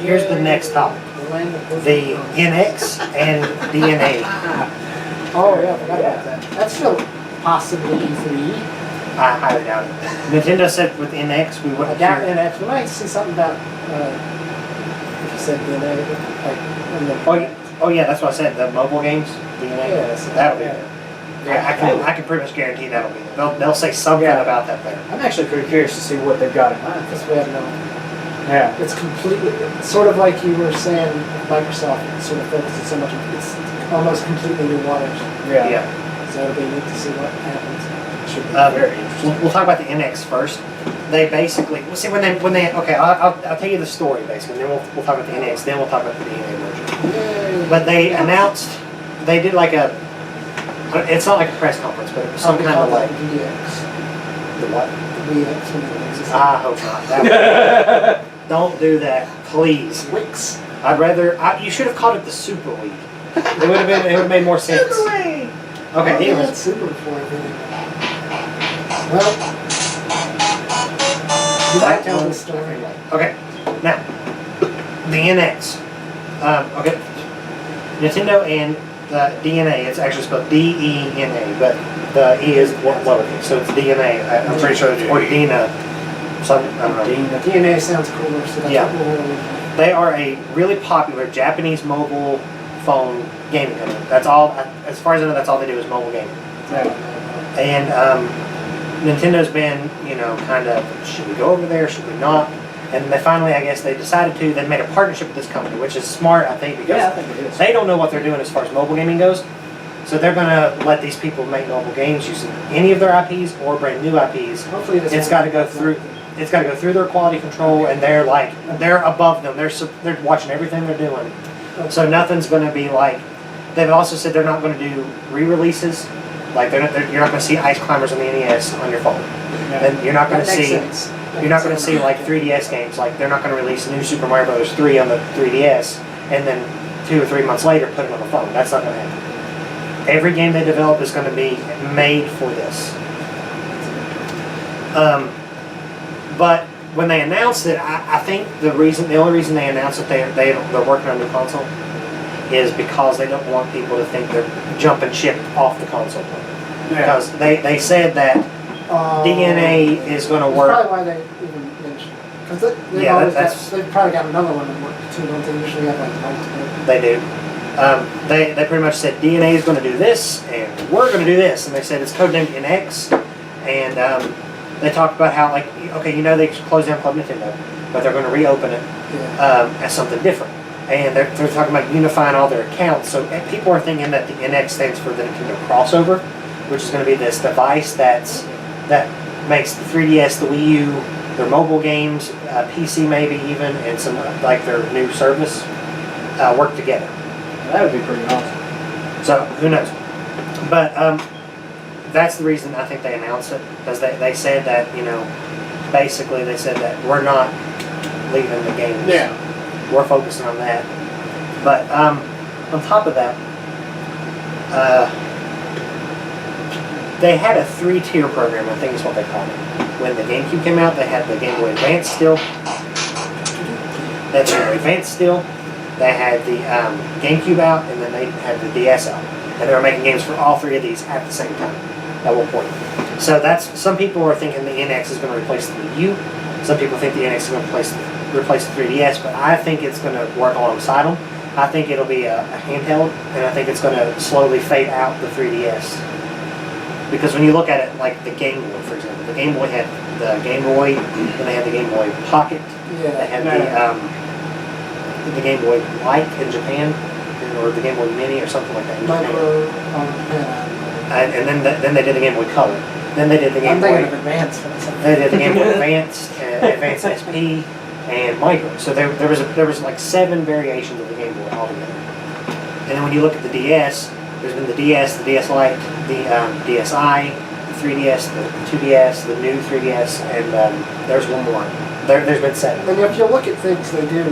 Here's the next topic. The NX and DeNA. Oh yeah, I forgot about that. That's still possibly E3. I highly doubt it. Nintendo said with NX we I wouldn't doubt hear. NX. We might see something about if you said DeNA, like in the Oh yeah, that's what I said. The mobile games, DeNA. Yeah, so that'll be there. Yeah, I can pretty much guarantee that'll be there. They'll say something about that there. I'm actually pretty curious to see what they've got in mind. because we have no. Yeah. It's completely sort of like you were saying. Microsoft sort of focuses so much. It's almost completely new waters. Yeah. So it'll be neat to see what happens. Should be very interesting. We'll talk about the NX first. They basically, well, see when they okay, I'll tell you the story basically, and then we'll talk about the NX, then we'll talk about the DeNA version. But they announced, they did like a, it's not like a press conference, but it was some kind of like VX. the what? The VX when it exists. I hope not. That don't do that, please. Wix. I'd rather. You should have called it the Super League. It would have been. It would have made more sense. Okay. Anyways. That's super before everything. Well, you might tell this story. Okay. Now, the NX. Okay. Nintendo and the DeNA. It's actually spelled DeNA, but the E is lowercase, so it's DeNA. I'm pretty sure it's or DeNA. Some I don't know. DeNA sounds cooler, so that's what we'll. They are a really popular Japanese mobile phone gaming company. That's all, as far as I know, that's all they do is mobile gaming. And Nintendo's been, kind of, should we go over there, should we not? And they finally, I guess, they decided to. They made a partnership with this company, which is smart, I think, because I think it is. they don't know what they're doing as far as mobile gaming goes. So they're going to let these people make mobile games using any of their IPs or brand new IPs. Hopefully it's got to go through. It's got to go through their quality control, and they're above them. They're watching everything they're doing. So nothing's going to be like. They've also said they're not going to do re-releases. Like you're not going to see Ice Climbers on the NES on your phone, and you're not going to see. You're not going to see like 3DS games. Like they're not going to release New Super Mario Bros. 3 on the 3DS, and then 2 or 3 months later put it on the phone. That's not going to happen. Every game they develop is going to be made for this. But when they announced it, I think the only reason they announced that they're working on a new console is because they don't want people to think they're jumping ship off the console plane. Yeah. Because they said that DeNA is going to work. That's probably why they even mentioned it. Because they've probably got another one that works too, don't they? Usually have like multiple. They do. They pretty much said DeNA is going to do this, and we're going to do this. And they said it's codenamed NX, and they talked about how, like, okay, they closed down Club Nintendo, but they're going to reopen it as something different. And they're talking about unifying all their accounts. So people are thinking that the NX stands for the Nintendo Crossover, which is going to be this device that makes the 3DS, the Wii U, their mobile games, PC maybe even, and some like their new service work together. That would be pretty awesome. So who knows? But that's the reason I think they announced it, because they said that, basically they said that we're not leaving the games. Yeah. We're focusing on that. But on top of that, they had a 3-tier program, I think is what they called it. When the GameCube came out, they had the Game Boy Advance still. They had the Game Boy Advance still. They had the GameCube out, and then they had the DS out. And they were making games for all 3 of these at the same time, at one point. So some people are thinking the NX is going to replace the Wii U. Some people think the NX is going to replace the 3DS, but I think it's going to work alongside them. I think it'll be a handheld, and I think it's going to slowly fade out the 3DS. Because when you look at it, like the Game Boy, for example, the Game Boy had the Game Boy, then they had the Game Boy Pocket, they had the Game Boy Light in Japan, or the Game Boy Mini or something like that in Japan. And then they did the Game Boy Color. Then they did the Game Boy Advance. They did the Game Boy Advance, Advance SP, and Micro. So there was like 7 variations of the Game Boy altogether. And then when you look at the DS, there's been the DS, the DS Lite, the DSi, the 3DS, the 2DS, the new 3DS, and there's one more. There's been 7. And if you look at things they do,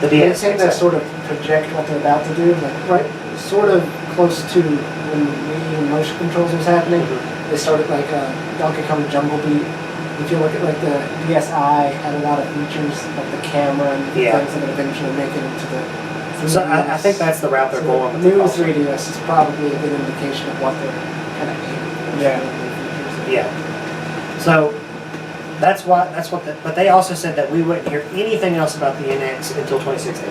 the DS they tend to sort of project what they're about to do, like right, sort of close to when Wii motion controls was happening. They started like Donkey Kong Jungle Beat if you look at like the DSi had a lot of features like the camera and Yeah. things that would eventually make it into the 3DS. So I think that's the route they're So going with the the new console. 3DS is probably a good indication of what they're kind of aiming for. Yeah. Yeah. So that's what but they also said that we wouldn't hear anything else about the NX until 2016.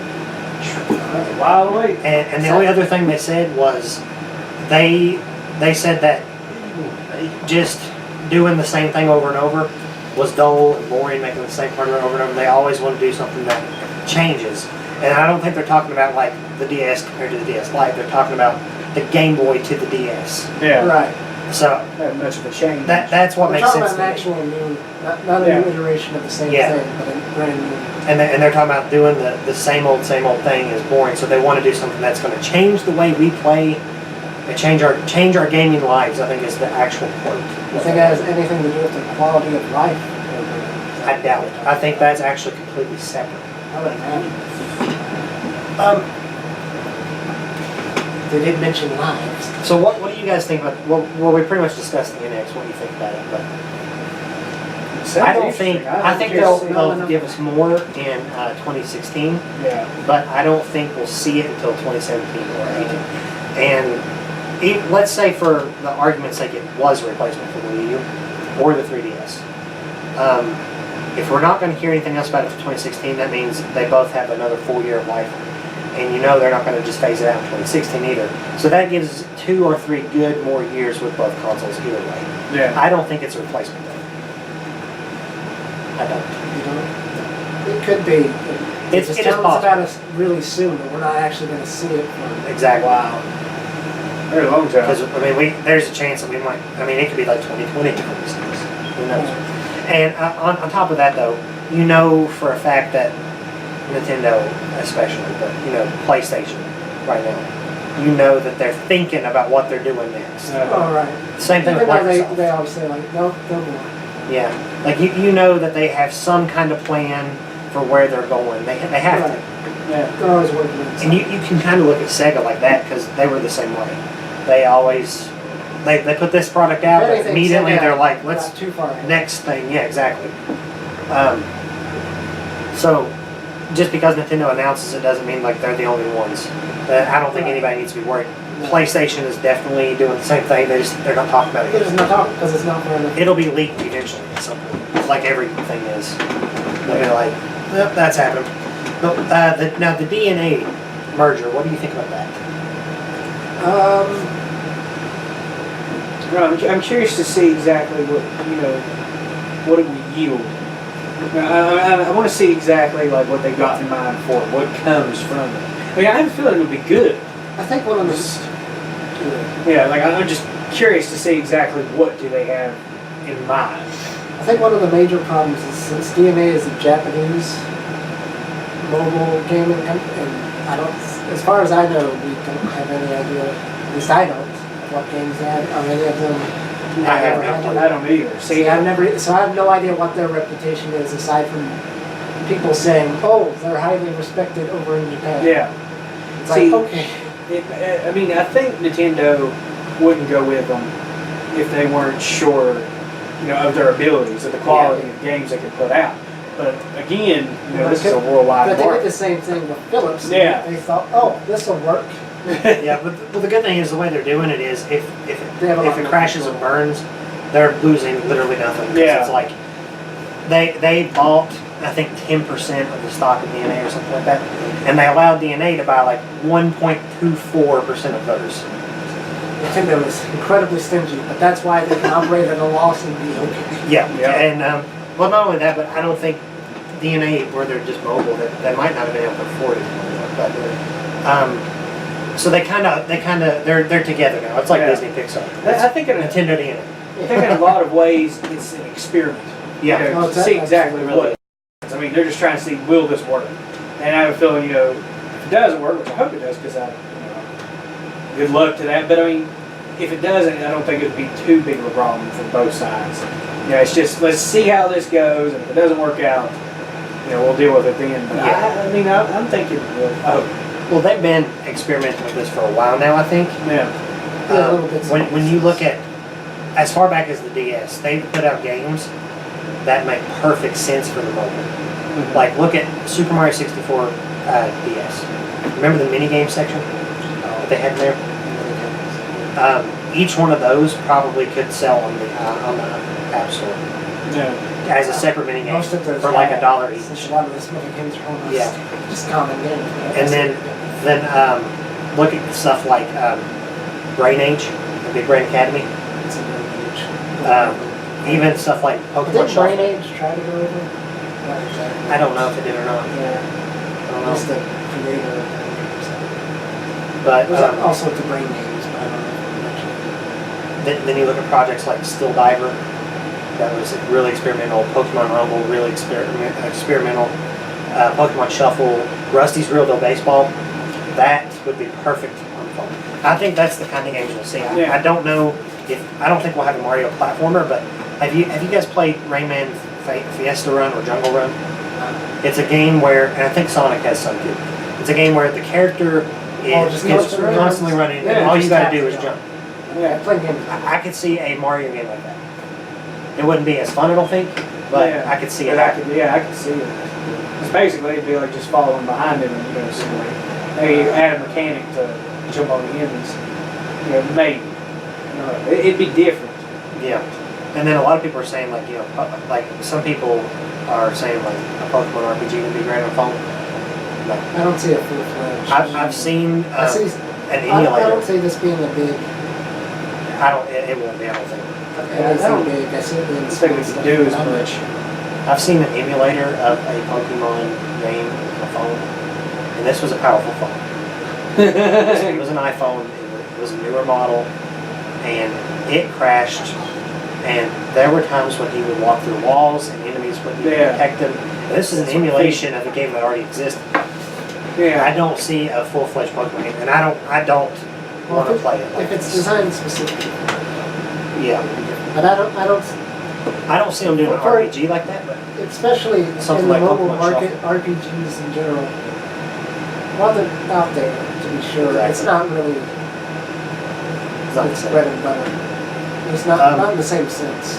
That's a while away. And the only other thing they said was they said that just doing the same thing over and over was dull and boring, making the same part over and over. They always want to do something that changes. And I don't think they're talking about like the DS compared to the DS Lite. They're talking about the Game Boy to the DS. Yeah. Right. So Not much of a change. that's what We're makes talking sense about an to me. actual new, not a Yeah. new iteration of the same Yeah. thing, but a brand new. And they're talking about doing the same old thing is boring. So they want to do something that's going to change the way we play and change our gaming lives. I think is the actual point. You think it has anything to do with the quality of life? I doubt it. I think that's actually completely separate. I would imagine. They did mention lives. So what do you guys think about? Well, we pretty much discussed the NX. What do you think about it? But I don't think. I think they'll give us more in 2016, Yeah. but I don't think we'll see it until 2017 or 18. And let's say, for the argument's sake, it was a replacement for the Wii U or the 3DS. If we're not going to hear anything else about it for 2016, that means they both have another full year of life. And you know they're not going to just phase it out in 2016 either. So that gives us 2 or 3 good more years with both consoles either way. Yeah. I don't think it's a replacement though. I don't. You know, it could be. It is It's telling us possible. about us really soon, but we're not actually going to see it for Exactly. Wow. Very long time. Because I mean, there's a chance that we might. I mean, it could be like 2020 before we see this. Who knows? And on top of that, though, you know for a fact that Nintendo, especially, but PlayStation, right now, you know that they're thinking about what they're doing next. All right. Same thing with Even though Microsoft. they always say like, no more. Yeah, like you know that they have some kind of plan for where they're going. They have to. Yeah. They're always working on And something. you can kind of look at Sega like that because they were the same way. They always they put this product out, If but anything, immediately Sega they're like, got let's too far ahead. next thing. Yeah, exactly. So just because Nintendo announces it doesn't mean like they're the only ones. I don't think anybody needs to be worried. No. PlayStation is definitely doing the same thing. They're not talking about it There's yet. no talk because it's not for enough. It'll be leaked eventually at some point, like everything is. They'll be like, yep, that's happened. But now the DeNA merger, what do you think about that? Well, I'm curious to see exactly what it would yield. I want to see exactly like what they got in mind for it, what comes from it. I mean, I have a feeling it would be good. I think one of the Yeah, like I'm just curious to see exactly what do they have in mind. I think one of the major problems is since DeNA is a Japanese mobile gaming company, and I don't, as far as I know, we don't have any idea. At least I don't. Of what games they have. Are any of them? I don't either. See, I've never. So I have no idea what their reputation is aside from people saying, "Oh, they're highly respected over in Japan." Yeah. It's See, like, okay. I mean, I think Nintendo wouldn't go with them if they weren't sure, of their abilities, of the quality of games they could put out. But again, this is a worldwide But they did market. the same thing with Philips. Yeah. They thought, "Oh, this will work." Yeah, but the good thing is the way they're doing it is if They have a lot it more crashes and burns, they're losing literally nothing. 'Cause Yeah. It's like they bought I think 10% of the stock of DeNA or something like that, and they allowed DeNA to buy like 1.24% of theirs. Nintendo is incredibly stingy, but that's why they can operate at a loss and be okay. Yeah, Yeah. and well, not only that, but I don't think DeNA, where they're just mobile, that they might not have been able to afford it anymore. But so they're together now. It's like Yeah. Disney Pixar. I think in Nintendo DeNA. I think in a lot of ways it's an experiment. Yeah. Oh, To see that's exactly really what. I mean, they're just trying to see, will this work? And I have a feeling, if it doesn't work, which I hope it does, because good luck to that. But I mean, if it doesn't, I don't think it would be too big of a problem for both sides. It's just let's see how this goes, and if it doesn't work out, we'll deal with it then. But Yeah. I'm thinking, I hope. Well, they've been experimenting with this for a while now, I think. Yeah. Yeah, a little bit. When you look at as far back as the DS, they put out games that make perfect sense for the mobile. Like, look at Super Mario 64 DS. Remember the minigame section that they had in there? Each one of those probably could sell on the App Store as a separate minigame Most of those for like have, $1 each. since a lot of those minigames are almost Yeah. just common games. And then look at stuff like Brain Age, the Big Brain Academy. It's a Brain Age. Even stuff like Pokemon Did Brain Shuffle. Age try to go over? Not exactly. I don't know if it did or not. Yeah. I don't Just know. the creator of Brain Age. But There's also the Brain Games, but I don't know if we mentioned then you look at projects like Still Diver. That was really experimental. Pokemon Rumble, really experimental. Pokemon Shuffle, Rusty's Real Deal Baseball. That would be perfect on phone. I think that's the kind of games we'll see. I don't know I don't think we'll have a Mario platformer, but have you guys played Rayman Fiesta Run or Jungle Run? It's a game where, and I think Sonic has some too. It's a game where the character is constantly running, and all you got to do is jump. Yeah, playing games. I could see a Mario game like that. It wouldn't be as fun, I don't think, but I could see it. I could see it. Because basically, it'd be like just following behind him, and maybe add a mechanic to jump on the enemies. Maybe. It'd be different. Yeah. And then a lot of people are saying like some people are saying like a Pokemon RPG would be great on phone. No. I don't see a full-fledged. I've seen I see, an emulator. I don't see this being a big. It won't be. I don't think. Anything big. I see it being. I think we can do as much. I've seen an emulator of a Pokemon game on a phone, and this was a powerful phone. It was an iPhone. It was a newer model, and it crashed. And there were times when he would walk through walls, and enemies wouldn't even detect him. And this is an emulation of a game that already existed. Yeah. I don't see a full-fledged Pokemon game, and I don't want to play it. Like If it's this. designed specifically. Yeah. But I don't see them doing an RPG like that, but especially something in the like mobile Pokemon market, RPGs in general. While they're out there, to be sure, it's not really it's not the its same. bread and butter. It's not in the same sense.